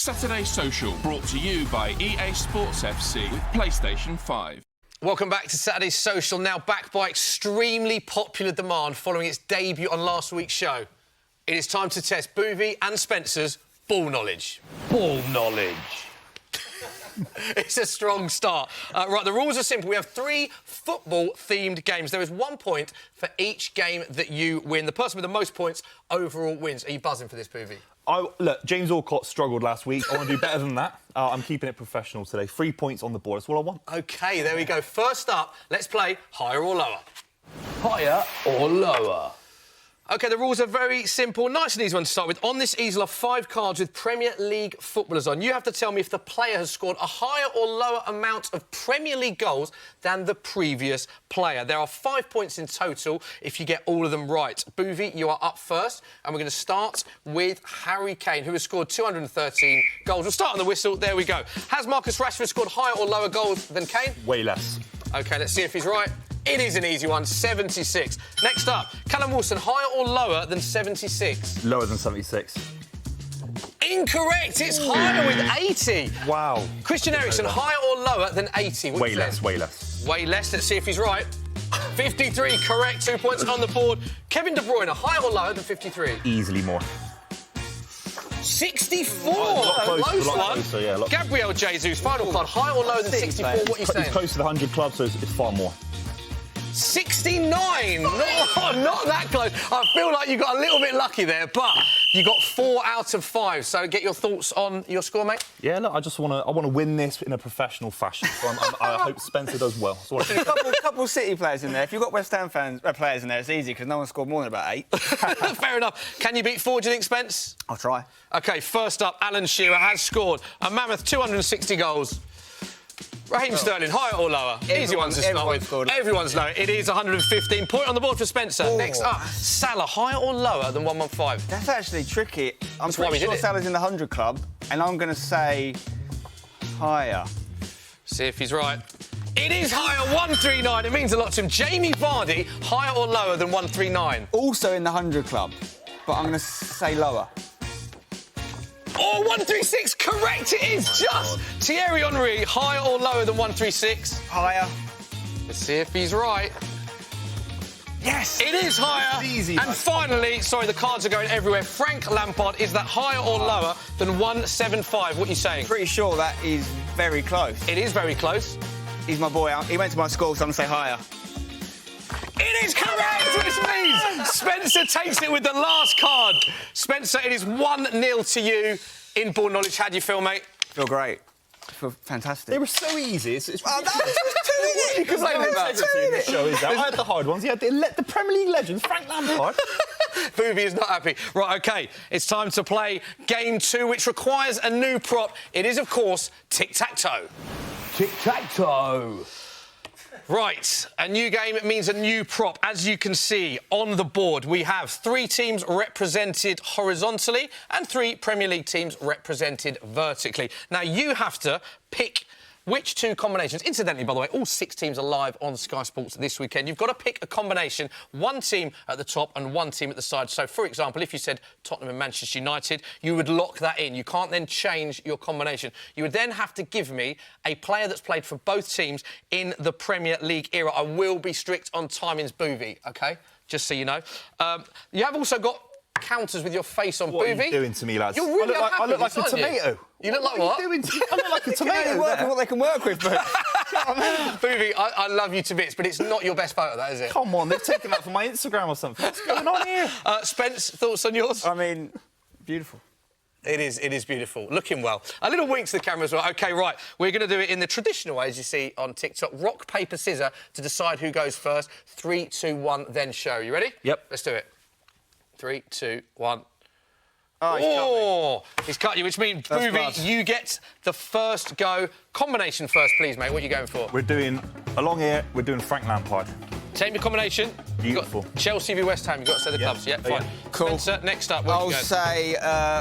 Saturday Social, brought to you by EA Sports FC with PlayStation 5. Welcome back to Saturday Social, now backed by extremely popular demand following its debut on last week's show. It is time to test Buvey and Spencer's ball knowledge. Ball knowledge. It's a strong start. Right, the rules are simple. We have 3 football-themed games. There is 1 point for each game that you win. The person with the most points overall wins. Are you buzzing for this, Buvey? Look, James Alcott struggled last week. I want to do better than that. I'm keeping it professional today. 3 points on the board. That's all I want. OK, there we go. First up, let's play higher or lower. Higher or lower? OK, the rules are very simple. Nice and easy one to start with. On this easel are 5 cards with Premier League footballers on. You have to tell me if the player has scored a higher or lower amount of Premier League goals than the previous player. There are 5 points in total if you get all of them right. Buvey, you are up first, and we're going to start with Harry Kane, who has scored 213 goals. We'll start on the whistle. There we go. Has Marcus Rashford scored higher or lower goals than Kane? Way less. OK, let's see if he's right. It is an easy one, 76. Next up, Callum Wilson, higher or lower than 76? Lower than 76. Incorrect, it's higher with 80. Wow. Christian Eriksen, higher or lower than 80? Way less, way less. Way less, let's see if he's right. 53, correct, 2 points on the board. Kevin De Bruyne, higher or lower than 53? Easily more. 64! Close one. Closer, yeah, Gabriel Jesus, final card, higher or lower than 64? What are you saying? It's close to the 100 club, so it's far more. 69! Not that close. I feel like you got a little bit lucky there, but you got 4 out of 5. So get your thoughts on your score, mate. Yeah, look, I want to win this in a professional fashion. So I hope Spencer does well. A couple City players in there. If you've got West Ham players in there, it's easy because no one scored more than about 8. Fair enough. Can you beat 4, do you think, Spence? I'll try. OK, first up, Alan Shearer has scored a mammoth 260 goals. Raheem Sterling, higher or lower? Easy ones to start with. Everyone's low. It is 115. Point on the board for Spencer. Ooh. Next up, Salah, higher or lower than 115? That's actually tricky. I'm pretty sure Salah's in the 100 club, and I'm going to say higher. See if he's right. It is higher, 139. It means a lot to him. Jamie Vardy, higher or lower than 139? Also in the 100 club, but I'm going to say lower. Oh, 136, correct, it is just. Thierry Henry, higher or lower than 136? Higher. Let's see if he's right. Yes! It is higher. Easy. And finally, sorry, the cards are going everywhere. Frank Lampard, is that higher or lower than 175? What are you saying? Pretty sure that is very close. It is very close. He's my boy. He went to my school, so I'm going to say higher. It is correct, which means Spencer takes it with the last card. Spencer, it is 1-0 to you in ball knowledge. How do you feel, mate? I feel great. I feel fantastic. They were so easy. It's that was too easy. I had the hard ones. Yeah, the Premier League legends, Frank Lampard. Buvey is not happy. Right, OK, it's time to play Game 2, which requires a new prop. It is, of course, tic-tac-toe. Tic-tac-toe. Right, a new game means a new prop. As you can see on the board, we have 3 teams represented horizontally and 3 Premier League teams represented vertically. Now, you have to pick which 2 combinations. Incidentally, by the way, all 6 teams are live on Sky Sports this weekend. You've got to pick a combination, 1 team at the top and 1 team at the side. So, for example, if you said Tottenham and Manchester United, you would lock that in. You can't then change your combination. You would then have to give me a player that's played for both teams in the Premier League era. I will be strict on timings, Buvey, OK? Just so you know. You have also got counters with your face on, Buvey. What are you doing to me, lads? You're really unhappy, I look like a tomato. You look like what? What are you doing to me? I look like a tomato. What they can work with, but... Buvey, I love you to bits, but it's not your best photo, that is it? Come on, they've taken that from my Instagram or something. What's going on here? Spence, thoughts on yours? I mean, beautiful. It is beautiful. Looking well. A little wink to the camera as well. OK, right. We're going to do it in the traditional way, as you see on TikTok. Rock, paper, scissors to decide who goes first. 3, 2, 1, then show. You ready? Yep. Let's do it. 3, 2, 1. Oh, he's cut you, which means, Buvey, you get the first go. Combination first, please, mate. What are you going for? We're doing, along here, we're doing Frank Lampard. Take your combination. Beautiful. You've got Chelsea v West Ham. You've got to say the clubs. Yeah, fine. Cool. Spencer, next up. I'll say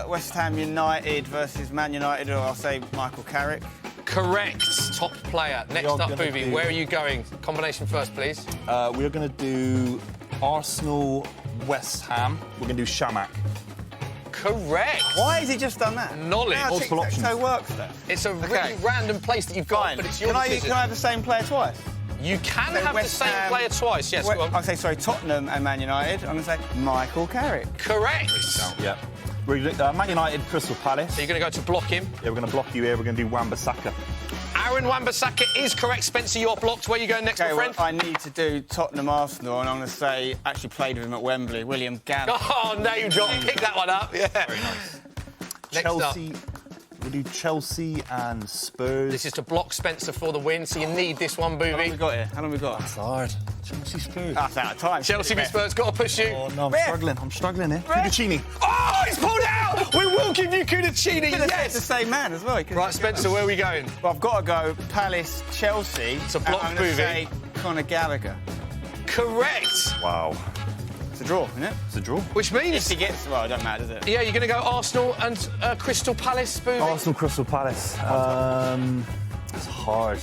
West Ham United versus Man United, or I'll say Michael Carrick. Correct. Top player. Next up, Buvey. Where are you going? Combination first, please. We're going to do Arsenal, West Ham. We're going to do Shamak. Correct. Why has he just done that? Knowledge. How Multiple options. tic-tac-toe works then. It's a really random place that you've got, Fine. but it's your Can I decision. have the same player twice? You can So have the West same Ham- player twice. Yes, go on. I'll say, sorry, Tottenham and Man United. I'm going to say Michael Carrick. Correct. Yeah. We're Man United, Crystal Palace. So you're going to go to block him. Yeah, we're going to block you here. We're going to do Wan-Bissaka. Aaron Wan-Bissaka is correct. Spencer, you're blocked. Where are you going next, Okay, my friend? well, I need to do Tottenham Arsenal, and I'm going to say actually played with him at Wembley, William Gallagher. Oh, name drop. Pick that one up. Yeah. Very nice. Next Chelsea. up. We'll do Chelsea and Spurs. This is to block Spencer for the win, so you need this one, How long Buvey. we got here? How long we got? It's hard. Chelsea Spurs. That's out of time. Chelsea v Mate. Spurs, got to push you. Oh, no, I'm Ref. struggling. I'm struggling here. Ref. Cudicini. Oh, he's pulled out! We will give you Cudicini, It's the yes! same man as well. He could've Right, said Spencer, that. where are we going? Well, I've got to go Palace, Chelsea. So block and I'm gonna Buvey. say Conor Gallagher. Correct. Wow. It's a draw, isn't it? It's a draw. Which If means, he gets, well, it doesn't matter, does it? yeah, you're going to go Arsenal and Crystal Palace, Buvey. Arsenal, Crystal Palace. It's hard.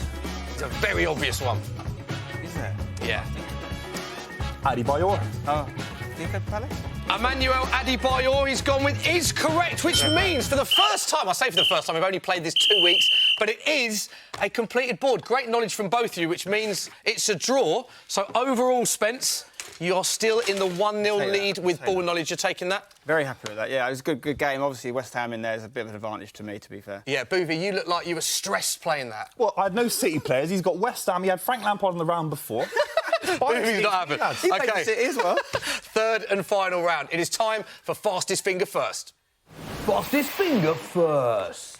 It's a very obvious one. Is it? Yeah. Adebayor. Oh, do you go Palace? Emmanuel Adebayor he's gone with is correct, which means for the first time, I say for the first time, we've only played this 2 weeks, but it is a completed board. Great knowledge from both of you, which means it's a draw. So overall, Spence, you're still in the 1-0 Take that. lead with Take ball that. knowledge. You're taking that? Very happy with that. Yeah, it was a good game. Obviously, West Ham in there is a bit of an advantage to me, to be fair. Yeah, Buvey, you look like you were stressed playing that. Well, I had no City players. He's got West Ham. He had Frank Lampard on the round before. Buvey's not having. He played for City as well. Third and final round. It is time for fastest finger first. Fastest finger first.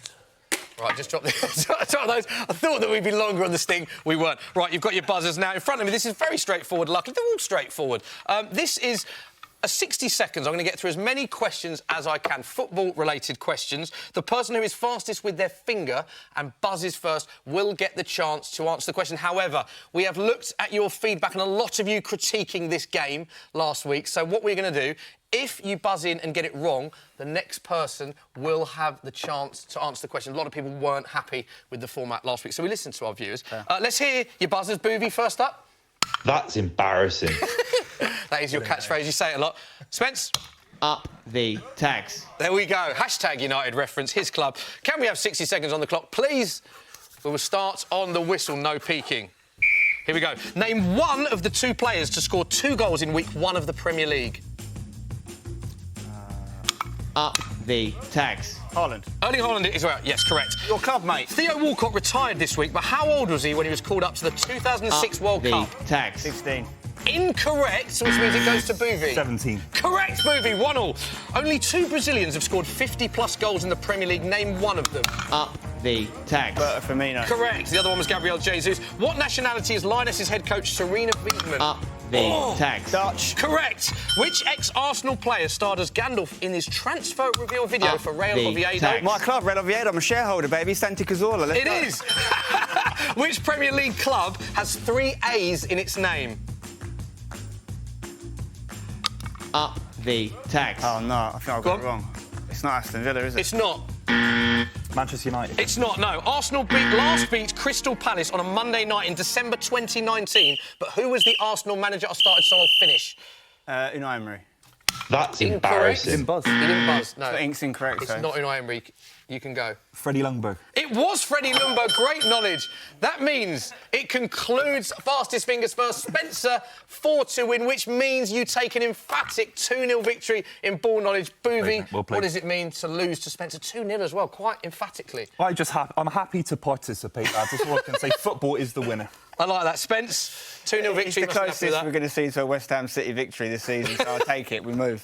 Right, just drop, drop those. I thought that we'd be longer on the sting. We weren't. Right, you've got your buzzers now in front of me. This is very straightforward, luckily. They're all straightforward. This is 60 seconds. I'm going to get through as many questions as I can, football-related questions. The person who is fastest with their finger and buzzes first will get the chance to answer the question. However, we have looked at your feedback and a lot of you critiquing this game last week. So what we're going to do, if you buzz in and get it wrong, the next person will have the chance to answer the question. A lot of people weren't happy with the format last week, so we listened to our viewers. Let's hear your buzzers. Buvey, first up. That's embarrassing. That is your catchphrase. You say it a lot. Spence? Up the tags. There we go. Hashtag United reference, his club. Can we have 60 seconds on the clock, please? We will start on the whistle, no peeking. Here we go. Name one of the two players to score 2 goals in week 1 of the Premier League. Up the tags. Haaland. Erling Haaland is right. Yes, correct. Your club, mate. Theo Walcott retired this week, but how old was he when he was called up to the 2006 Up World the Cup? tags. 16. Incorrect, which means it goes to Buvey. 17. Correct, Buvey, 1-1. Only 2 Brazilians have scored 50-plus goals in the Premier League. Name one of them. Up the tags. Firmino. Correct. The other one was Gabriel Jesus. What nationality is Linus' head coach Serena Wiedmann? Up the tags. Dutch. Correct. Which ex-Arsenal player starred as Gandalf in his transfer reveal video Up for Real the Oviedo? tags. My club, Red Oviedo. I'm a shareholder, baby. Santi Cazorla. Let's It go. is. Which Premier League club has 3 A's in its name? Up the tags. Oh, no. I think I've Go got on. it wrong. It's not Aston Villa, is it? It's not. Manchester United. It's not, no. Arsenal last beat Crystal Palace on a Monday night in December 2019. But who was the Arsenal manager? I started, so I'll finish. Unai Emery. That's Incorrect. embarrassing. Buzz. He didn't buzz, no. The ink's incorrect, It's so. not Unai Emery. You can go. Freddie Ljungberg. It was Freddie Ljungberg. Great knowledge. That means it concludes fastest fingers first. Spencer 4-2 win, which means you take an emphatic 2-0 victory in ball knowledge. Buvey, Well played. what does it mean to lose to Spencer 2-0 as well? Quite emphatically. I'm happy to participate, lads. That's all I can say. Football is the winner. I like that. Spence, 2-0 It's victory. the Must be happy with closest that. we're going to see to a West Ham City victory this season, so I'll take it. We move.